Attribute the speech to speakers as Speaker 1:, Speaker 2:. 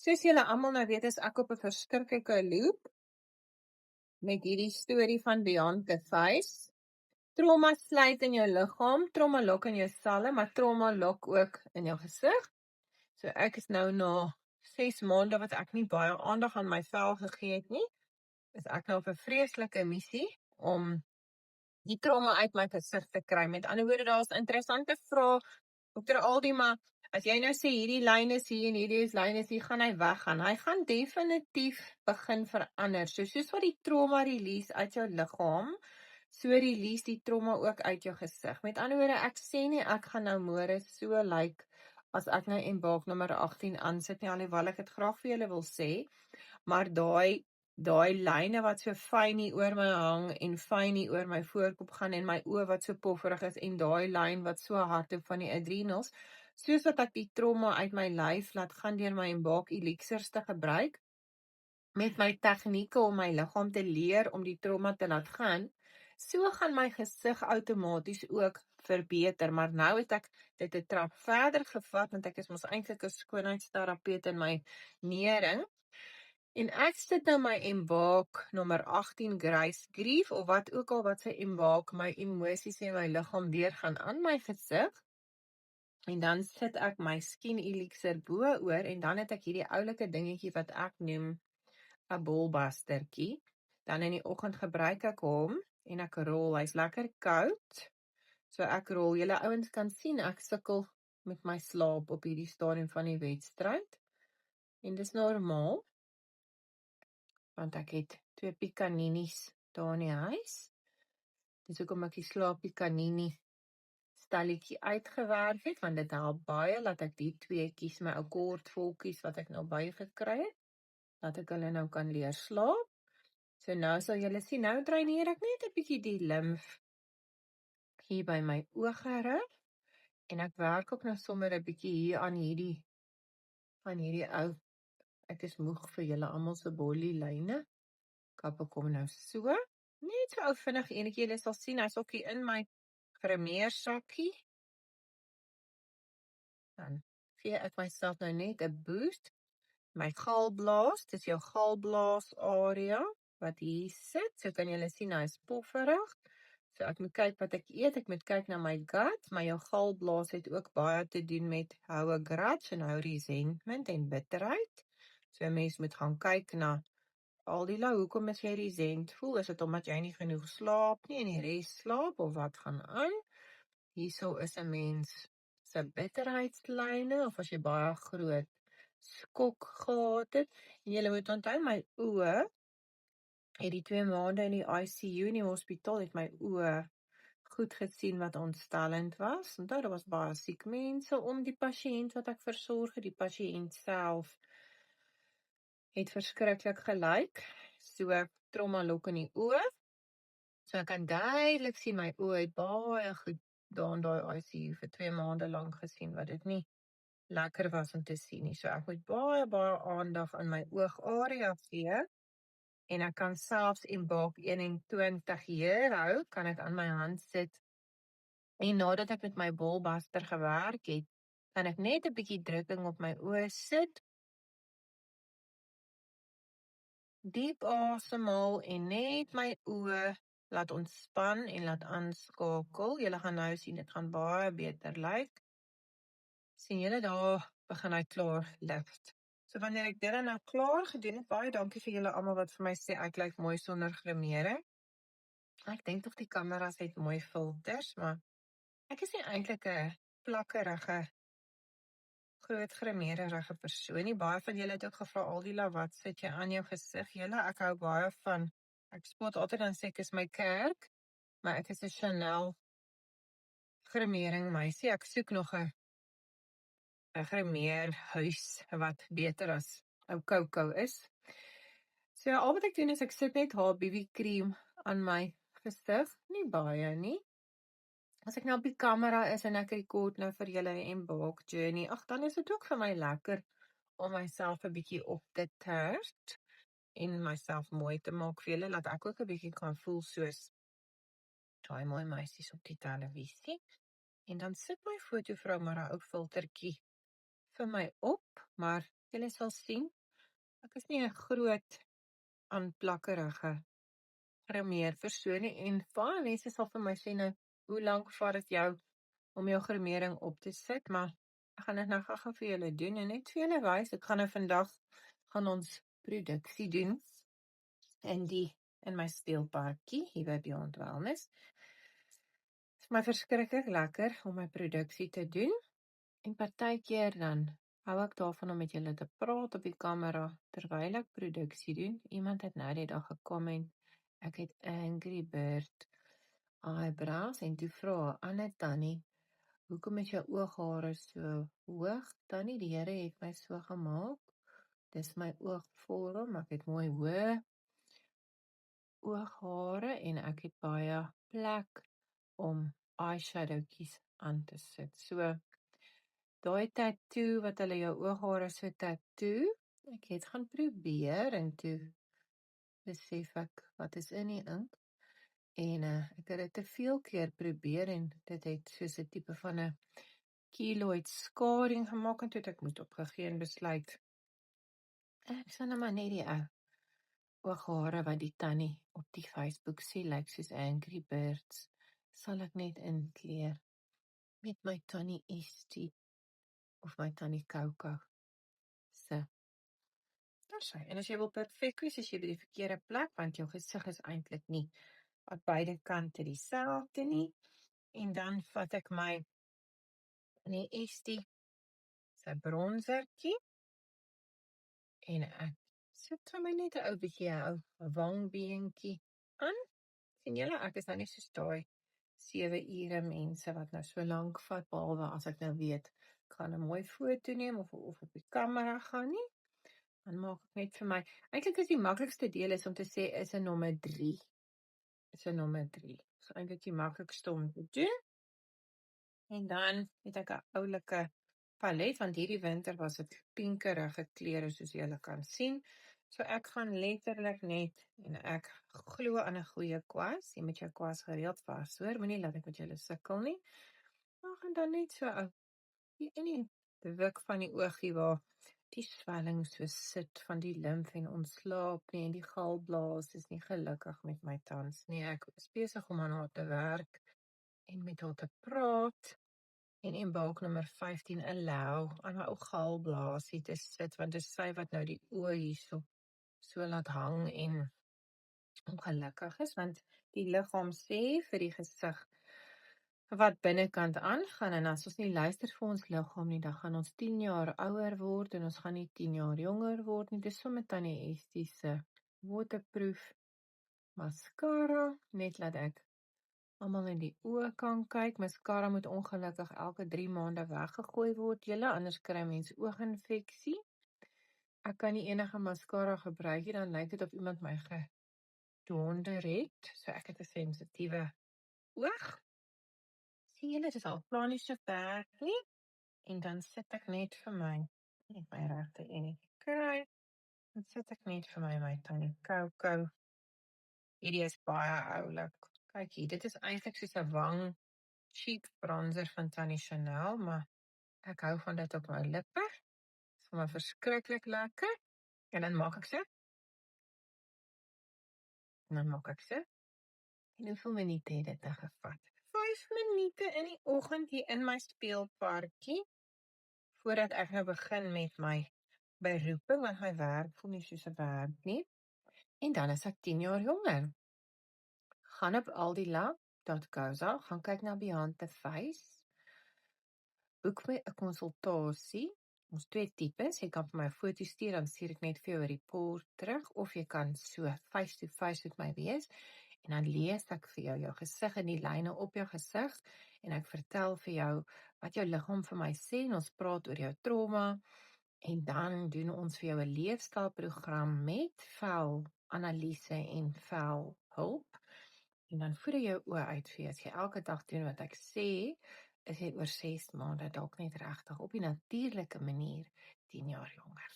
Speaker 1: Soos julle almal nou weet, is ek op 'n verskriklike loop met hierdie storie van Beyond the Face. Trauma sluit in jou liggaam, trauma lok in jou selle, maar trauma lok ook in jou gesig. So ek is nou na 6 maande wat ek nie baie aandag aan my vel gegee het nie, is ek nou op 'n vreeslike missie om die trauma uit my gesig te kry. Met ander woorde, daar's interessante vrae. Dr. Aldi, maar as jy nou sê hierdie lyn is hier en hierdie is lyn is hier, gaan hy weggaan. Hy gaan definitief begin verander. Soos wat die trauma release uit jou liggaam, so release die trauma ook uit jou gesig. Met ander woorde, ek sê nie ek gaan nou môre so lyk as ek nou Embark nommer 18 aansit nie, alhoewel ek dit graag vir julle wil sê, maar daai lyne wat so fyn hier oor my hang en fyn hier oor my voorkop gaan en my oë wat so pofferig is en daai lyn wat so hard op van die adrenals, soos wat ek die trauma uit my lyf laat gaan deur my Embark elixirs te gebruik, met my tegnieke om my liggaam te leer om die trauma te laat gaan, so gaan my gesig outomaties ook verbeter. Maar nou het ek dit 'n trap verder gevat, want ek is mos eintlik 'n skoonheidsterapeut in my nering. En ek sit nou my Embark nommer 18 Grace Grief, of wat ook al wat sy Embark my emosies en my liggaam deurgaan aan my gesig. En dan sit ek my Skin Elixir bo-oor en dan het ek hierdie oulike dingetjie wat ek noem 'n bolbustertjie. Dan in die oggend gebruik ek hom en ek rol. Hy's lekker koud. So ek rol. Julle ouens kan sien ek sukkel met my slaap op hierdie stadium van die wedstryd. En dis normaal, want ek het 2 pikaninis daar in die huis. Dis hoekom ek die slaapie kanini stalletjie uitgewerk het, want dit help baie dat ek die tweeetjies, my ou kortvolkies wat ek nou bygekry het, dat ek hulle nou kan leer slaap. So nou sal julle sien, nou dreineer ek net 'n bietjie die limf hier by my ooggerug en ek werk ook nou sommer 'n bietjie hier aan hierdie ou, ek is moeg vir julle almal se bollie lyne. Kap ek hom nou so. Net so ou vinnig enetjie, julle sal sien, hy's ook hier in my grimeersakkie. Dan gee ek myself nou net 'n boost. My galblaas, dis jou galblaas area wat hier sit. So kan julle sien, hy's pofferig. So ek moet kyk wat ek eet, ek moet kyk na my gut, maar jou galblaas het ook baie te doen met hou 'n grudge en hou resentment en bitterheid. So 'n mens moet gaan kyk na Aldila, hoekom is jy resentful? Is dit omdat jy nie genoeg slaap nie en die res slaap, of wat gaan aan? Hierso is 'n mens se bitterheidslyne, of as jy baie groot skok gehad het. En jy moet onthou, my oë het die 2 maande in die ICU in die hospitaal het my oë goed gesien wat ontstellend was. Onthou, daar was baie siek mense om die pasiënt wat ek versorg het. Die pasiënt self het verskriklik gelyk. So trauma lok in die oë. So ek kan duidelik sien my oë het baie goed daar in daai ICU vir 2 maande lank gesien wat dit nie lekker was om te sien nie. So ek moet baie aandag aan my oogarea gee. En ek kan selfs Embark 21 hier hou, kan ek aan my hand sit. En nadat ek met my bolbuster gewerk het, kan ek net 'n bietjie drukking op my oë sit. Diep asemhaal en net my oë laat ontspan en laat aanskakel. Julle gaan nou sien, dit gaan baie beter lyk. Sien julle, daar begin hy klaar lift. So wanneer ek dit dan nou klaar gedoen het, baie dankie vir julle almal wat vir my sê ek lyk mooi sonder grimering. Ek dink tog die kameras het mooi filters, maar ek is nie eintlik 'n plakkerige, groot grimerige persoon nie. Baie van julle het ook gevra, Aldila, wat sit jy aan jou gesig? Julle, ek hou baie van, ek spot altyd dan sê ek is my kerk, maar ek is 'n Chanel grimering meisie. Ek soek nog 'n grimeerhuis wat beter as ou Coco is. So al wat ek doen is ek sit net haar BB cream aan my gesig, nie baie nie. As ek nou op die kamera is en ek rekord nou vir julle 'n Embark journey, ag, dan is dit ook vir my lekker om myself 'n bietjie op te tert en myself mooi te maak vir julle, laat ek ook 'n bietjie kan voel soos daai mooi meisies op die televisie. En dan sit my fotovrou maar 'n ou filtertjie vir my op, maar Julle sal sien, ek is nie 'n groot aanplakkerige grimeer persoon nie, en baie mense sal vir my sê nou, hoe lank vat dit jou om jou grimering op te sit, maar ek gaan dit nou gou-gou vir julle doen en net vir julle wys. Ek gaan nou vandag ons produksie doen in my speelparkie hier by Beyond Wellness. Dit is my verskriklik lekker om my produksie te doen, en partykeer dan hou ek daarvan om met julle te praat op die kamera terwyl ek produksie doen. Iemand het nou die dag gekom en ek het Angry Bird eyebrows, en toe vra 'n ander tannie, hoekom is jou ooghare so hoog? Tannie, die Here het my so gemaak. Dis my oogvorm, ek het mooi hoë ooghare en ek het baie plek om eyeshadowtjies aan te sit. So, daai tattoo wat hulle jou ooghare so tattoo, ek het gaan probeer en toe besef ek wat is in die ink. En ek het dit te veel keer probeer en dit het soos 'n tipe van 'n keloid skaring gemaak, en toe het ek moet opgegee en besluit, ek sal nou maar net die ooghare wat die tannie op die Facebook sê lyk soos Angry Birds, sal ek net inkleer met my tannie Estie of my tannie Coco se. En as jy wil perfek wees, is jy by die verkeerde plek, want jou gesig is eintlik nie aan beide kante dieselfde nie. En dan vat ek my tannie Estie se bronzertjie en ek sit vir my net 'n ou bietjie 'n wangbeentjie aan. Sien julle, ek is nou nie soos daai 7 ure mense wat nou so lank vat, behalwe as ek nou weet, ek gaan 'n mooi foto neem of op die kamera gaan nie. Dan maak ek net vir my, eintlik is die maklikste deel is om te sê is 'n nommer 3. Is 'n nommer 3. Dis eintlik die maklikste om te doen. En dan het ek 'n oulike palet, want hierdie winter was dit pinkerige kleure soos julle kan sien. So ek gaan letterlik net, en ek glo aan 'n goeie kwas. Jy moet jou kwas gereeld vars hoor, moenie laat ek met julle sukkel nie. Maar gaan dan net so hier in die druk van die oogie waar die swelling so sit van die limf en ontslaap nie, en die galblaas is nie gelukkig met my tans nie. Ek is besig om aan haar te werk en met haar te praat. En in balk nommer 15 allow aan haar ou galblaasie te sit, want dit is sy wat nou die oë hierso so laat hang en ongelukkig is, want die liggaam sê vir die gesig wat binnekant aangaan, en as ons nie luister vir ons liggaam nie, dan gaan ons 10 jaar ouer word en ons gaan nie 10 jaar jonger word nie. Dis sommer tannie Estie se waterproof mascara, net laat ek almal in die oë kan kyk. Mascara moet ongelukkig elke 3 maande weggegooi word, julle, anders kry mens ooginfeksie. Ek kan nie enige mascara gebruik nie, dan lyk dit of iemand my gedonder het. So ek het 'n sensitiewe oog. Sien julle, dit is al klaar nie so werk nie. En dan sit ek net vir my regte enetjie kry. Dan sit ek net vir my tannie Coco. Hierdie is baie oulik. Kyk hier, dit is eintlik soos 'n wang cheek bronzer van Tannie Chanel, maar ek hou van dit op my lippe. Dit is vir my verskriklik lekker. En dan maak ek so. En dan maak ek so. En hoeveel minute het dit gevat? 5 minute in die oggend hier in my speelparkie, voordat ek nou begin met my beroeping, want my werk voel nie soos 'n werk nie. En dan is ek 10 jaar jonger. Gaan op aldila.co.za, gaan kyk na Beyond the Face. Boek my 'n konsultasie. Ons 2 tipes. Jy kan vir my 'n foto stuur, dan stuur ek net vir jou 'n report terug, of jy kan so face to face met my wees. En dan lees ek vir jou gesig en die lyne op jou gesig, en ek vertel vir jou wat jou liggaam vir my sê, en ons praat oor jou trauma. En dan doen ons vir jou 'n leefstylprogram met velanalise en velhulp. En dan voer jy jou oë uit vir jou. As jy elke dag doen wat ek sê, is jy oor 6 maande dalk net regtig op die natuurlike manier 10 jaar jonger.